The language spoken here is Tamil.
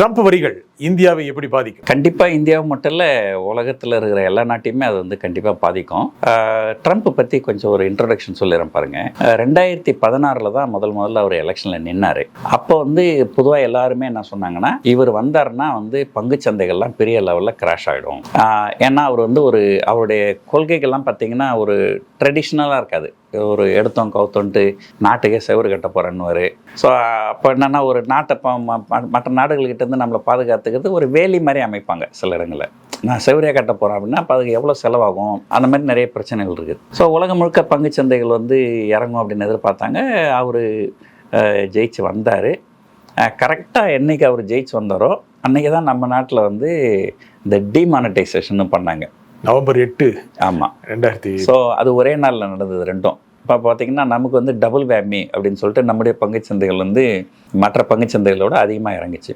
ட்ரம்ப் வரிகள் இந்தியாவை எப்படி பாதிக்கும்? கண்டிப்பாக இந்தியாவை மட்டும் இல்லை, உலகத்தில் இருக்கிற எல்லா நாட்டையுமே அது வந்து கண்டிப்பாக பாதிக்கும். ட்ரம்ப் பற்றி கொஞ்சம் ஒரு இன்ட்ரடக்ஷன் சொல்லிடுறேன் பாருங்கள். 2016 தான் முதல்ல அவர் எலெக்ஷனில் நின்னார். அப்போ வந்து பொதுவாக எல்லாருமே என்ன சொன்னாங்கன்னா, இவர் வந்தார்னா வந்து பங்குச்சந்தைகள்லாம் பெரிய லெவலில் கிராஷ் ஆகிடும். ஏன்னா அவர் வந்து அவருடைய கொள்கைகள்லாம் பார்த்தீங்கன்னா ஒரு ட்ரெடிஷ்னலாக இருக்காது. ஒரு எடுத்தோம் கவுத்தோன்ட்டு நாட்டுக்கே செவரு கட்ட போகிறேன்னு. ஸோ அப்போ என்னென்னா, ஒரு நாட்டை மற்ற நாடுகள்கிட்டேருந்து நம்மளை பாதுகாத்துக்கிறது ஒரு வேலி மாதிரி அமைப்பாங்க சில இடங்களில். நான் செவரியாக கட்ட போகிறேன் அப்படின்னா அப்போ அதுக்கு எவ்வளோ செலவாகும், அந்த மாதிரி நிறைய பிரச்சனைகள் இருக்குது. ஸோ உலகம் முழுக்க பங்குச்சந்தைகள் வந்து இறங்கும் அப்படின்னு எதிர்பார்த்தாங்க. அவர் ஜெயிச்சு வந்தார். கரெக்டாக என்றைக்கு அவர் ஜெயிச்சு வந்தாரோ அன்றைக்கி தான் நம்ம நாட்டில் வந்து இந்த டிமானிட்டைசேஷன் பண்ணாங்க. நவம்பர் 8. ஆமாம், 2000. ஸோ அது ஒரே நாளில் நடந்தது ரெண்டும். இப்போ பார்த்தீங்கன்னா நமக்கு வந்து டபுள் வேமி அப்படின்னு சொல்லிட்டு நம்முடைய பங்குச்சந்தைகள் வந்து மற்ற பங்குச்சந்தைகளோட அதிகமாக இறங்கிச்சு.